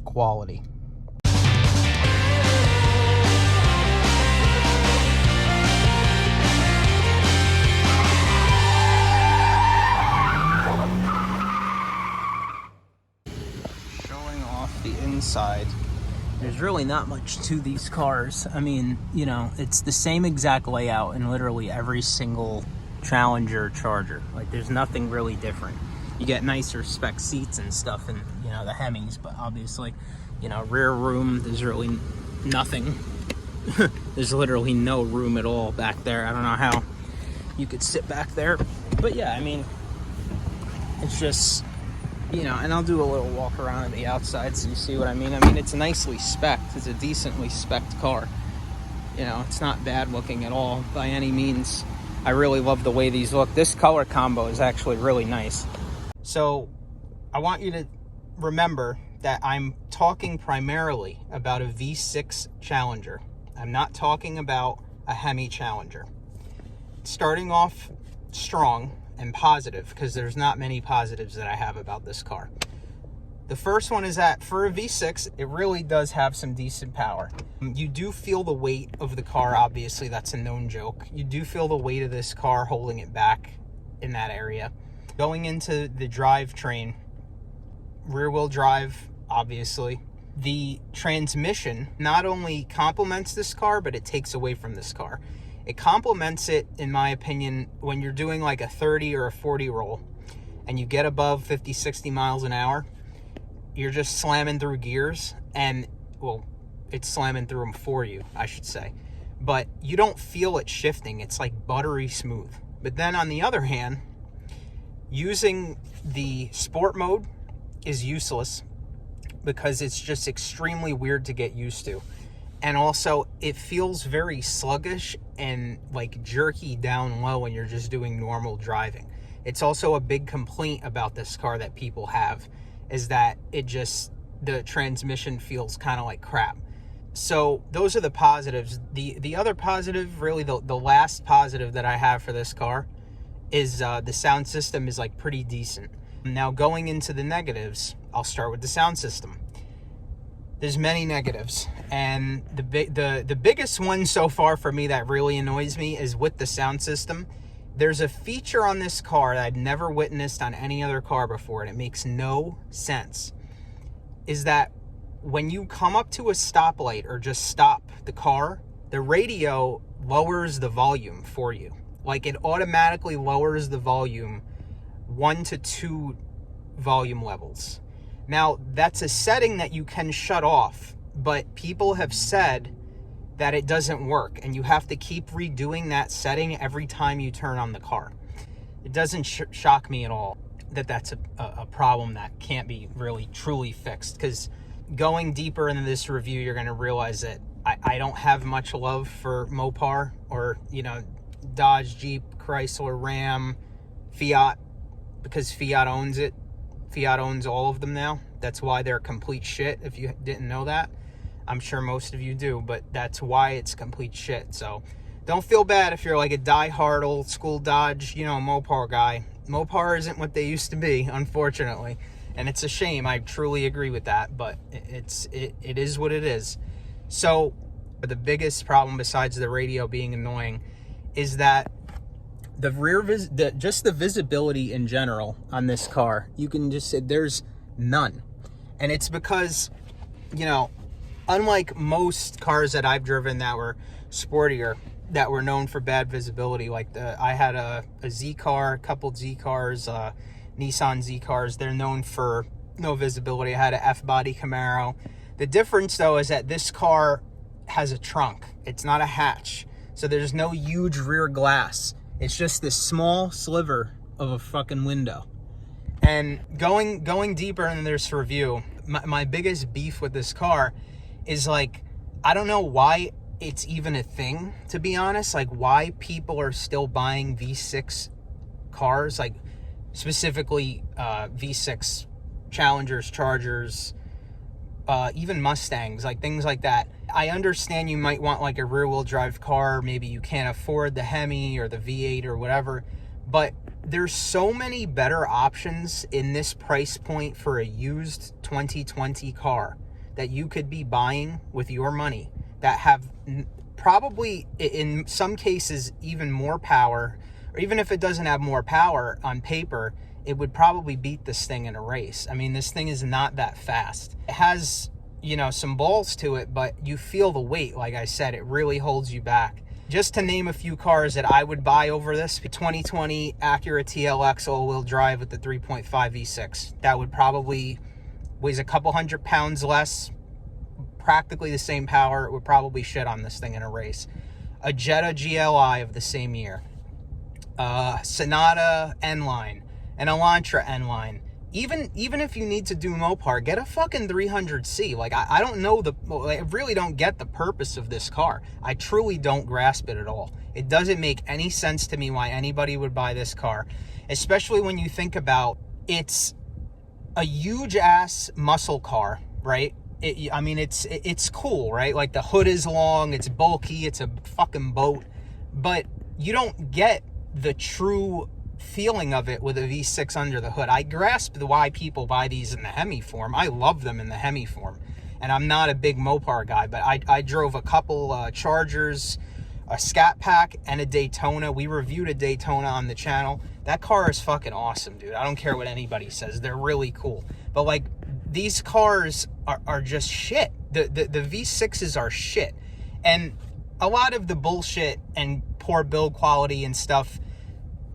quality. Showing off the inside. There's really not much to these cars. I mean, you know, it's the same exact layout in literally every single Challenger Charger. Like, there's nothing really different. You get nicer spec seats and stuff in, you know, the Hemis, but obviously, you know, rear room, there's really nothing. There's literally no room at all back there. I don't know how you could sit back there. But yeah, I mean, it's just, you know, and I'll do a little walk around on the outside so you see what I mean. I mean, it's nicely spec'd. It's a decently spec'd car. You know, it's not bad looking at all by any means. I really love the way these look. This color combo is actually really nice. So I want you to remember that I'm talking primarily about a V6 Challenger. I'm not talking about a Hemi Challenger. Starting off strong and positive, because there's not many positives that I have about this car. The first one is that for a V6, it really does have some decent power. You do feel the weight of the car, obviously, that's a known joke. You do feel the weight of this car holding it back in that area. Going into the drivetrain, rear-wheel drive, obviously. The transmission not only complements this car, but it takes away from this car. It complements it, in my opinion, when you're doing like a 30 or a 40 roll and you get above 50, 60 miles an hour, you're just slamming through gears and, well, it's slamming through them for you, I should say. But you don't feel it shifting. It's like buttery smooth. But then on the other hand, using the sport mode is useless because it's just extremely weird to get used to. And also, it feels very sluggish and like jerky down low when you're just doing normal driving. It's also a big complaint about this car that people have, is that the transmission feels kind of like crap. So those are the positives. The other positive, really the last positive that I have for this car is the sound system is like pretty decent. Now going into the negatives, I'll start with the sound system. There's many negatives, and the biggest one so far for me that really annoys me is with the sound system. There's a feature on this car that I've never witnessed on any other car before, and it makes no sense, is that when you come up to a stoplight or just stop the car, the radio lowers the volume for you. Like, it automatically lowers the volume 1 to 2 volume levels. Now, that's a setting that you can shut off, but people have said that it doesn't work, and you have to keep redoing that setting every time you turn on the car. It doesn't shock me at all that that's a problem that can't be really truly fixed, because going deeper into this review, you're going to realize that I don't have much love for Mopar or, you know, Dodge, Jeep, Chrysler, Ram, Fiat, because Fiat owns it. Fiat owns all of them now. That's why they're complete shit, if you didn't know that. I'm sure most of you do, but that's why it's complete shit. So don't feel bad if you're like a die-hard old school Dodge, you know, Mopar guy. Mopar isn't what they used to be, unfortunately. And it's a shame. I truly agree with that, but it is what it is. So the biggest problem, besides the radio being annoying, is that just the visibility in general on this car, you can just say there's none. And it's because, you know, unlike most cars that I've driven that were sportier, that were known for bad visibility, like I had a Z car, a couple Z cars, Nissan Z cars, they're known for no visibility. I had a F-body Camaro. The difference, though, is that this car has a trunk. It's not a hatch. So there's no huge rear glass. It's just this small sliver of a fucking window. And going deeper into this review, my biggest beef with this car is, like, I don't know why it's even a thing, to be honest. Like, why people are still buying V6 cars, like specifically V6 Challengers, Chargers, even Mustangs, like things like that. I understand you might want like a rear-wheel drive car. Maybe you can't afford the Hemi or the V8 or whatever. But there's so many better options in this price point for a used 2020 car that you could be buying with your money that have probably, in some cases, even more power, or even if it doesn't have more power on paper, it would probably beat this thing in a race. I mean, this thing is not that fast. It has, you know, some balls to it, but you feel the weight. Like I said, it really holds you back. Just to name a few cars that I would buy over this, 2020 Acura TLX all-wheel drive with the 3.5 V6. That would probably weighs a couple 100 pounds less, practically the same power. It would probably shit on this thing in a race. A Jetta GLI of the same year. Sonata N-Line. An Elantra N-Line. Even if you need to do Mopar, get a fucking 300C. Like, I don't know I really don't get the purpose of this car. I truly don't grasp it at all. It doesn't make any sense to me why anybody would buy this car, especially when you think about it's a huge ass muscle car, right? I mean, it's cool, right? Like, the hood is long, it's bulky, it's a fucking boat, but you don't get the true feeling of it with a V6 under the hood. I grasp why people buy these in the hemi form. I love them in the hemi form, and I'm not a big Mopar guy, but I drove a couple Chargers, a Scat Pack, and a Daytona. We reviewed a Daytona on the channel. That car is fucking awesome, dude. I don't care what anybody says. They're really cool. But, like, these cars are just shit. The V6s are shit. And a lot of the bullshit and poor build quality and stuff,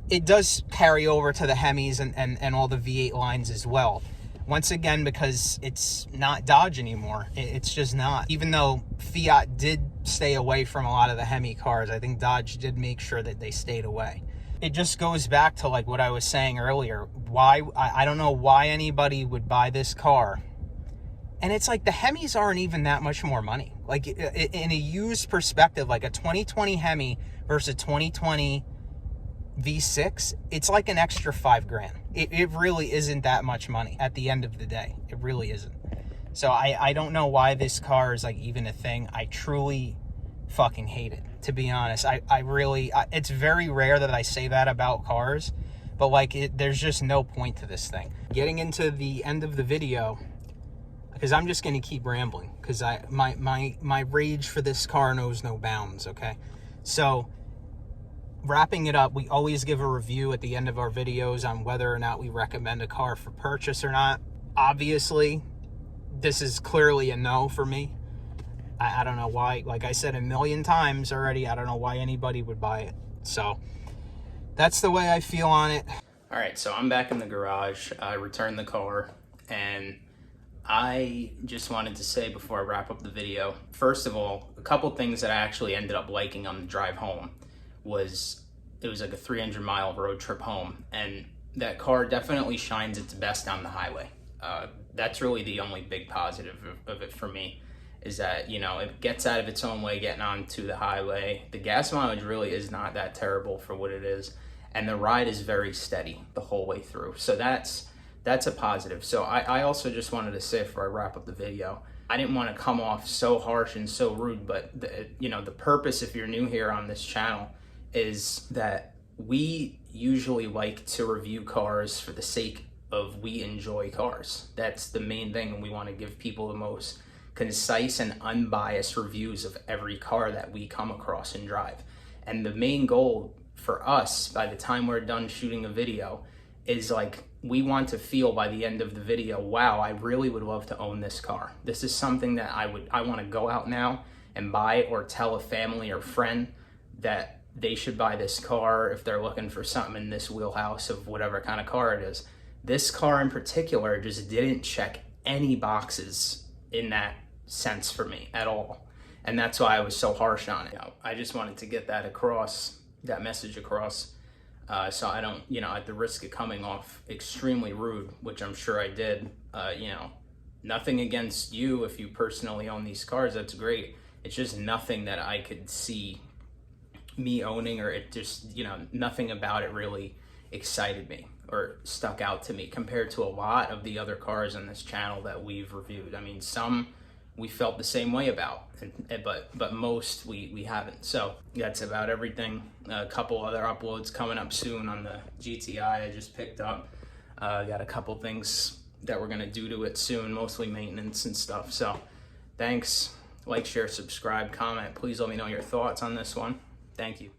it does carry over to the Hemis and all the V8 lines as well. Once again, because it's not Dodge anymore. It's just not. Even though Fiat did stay away from a lot of the Hemi cars, I think Dodge did make sure that they stayed away. It just goes back to, like, what I was saying earlier. Why, I don't know why anybody would buy this car. And it's like the Hemis aren't even that much more money. Like, in a used perspective, like a 2020 Hemi versus a 2020 V6, it's like an extra $5,000. It really isn't that much money at the end of the day. It really isn't. So I don't know why this car is, like, even a thing. I truly fucking hate it, to be honest. I really, it's very rare that I say that about cars, but, like, there's just no point to this thing. Getting into the end of the video, because I'm just going to keep rambling, because my rage for this car knows no bounds, okay? So, wrapping it up, we always give a review at the end of our videos on whether or not we recommend a car for purchase or not. Obviously, this is clearly a no for me. I don't know why. Like I said a million times already, I don't know why anybody would buy it. So, that's the way I feel on it. All right, so I'm back in the garage. I returned the car, and I just wanted to say before I wrap up the video, first of all, a couple things that I actually ended up liking on the drive home was it was like a 300-mile road trip home, and that car definitely shines its best on the highway. That's really the only big positive of it for me, is that, you know, it gets out of its own way getting onto the highway. The gas mileage really is not that terrible for what it is, and the ride is very steady the whole way through. So that's a positive. So I also just wanted to say before I wrap up the video, I didn't want to come off so harsh and so rude, but the purpose, if you're new here on this channel, is that we usually like to review cars for the sake of we enjoy cars. That's the main thing, and we want to give people the most concise and unbiased reviews of every car that we come across and drive. And the main goal for us, by the time we're done shooting a video, is like, we want to feel by the end of the video, wow, I really would love to own this car. This is something that I want to go out now and buy, or tell a family or friend that they should buy this car if they're looking for something in this wheelhouse of whatever kind of car it is. This car in particular just didn't check any boxes in that sense for me at all. And that's why I was so harsh on it. I just wanted to get that across, that message across, so I don't, at the risk of coming off extremely rude, which I'm sure I did, nothing against you if you personally own these cars, that's great. It's just nothing that I could see me owning, or it just, nothing about it really excited me or stuck out to me compared to a lot of the other cars on this channel that we've reviewed. I mean, some we felt the same way about, but most we haven't. So that's about everything. A couple other uploads coming up soon on the GTI I just picked up. Got a couple things that we're gonna do to it soon, mostly maintenance and stuff. So Thanks. Like, share, subscribe, comment. Please let me know your thoughts on this one. Thank you.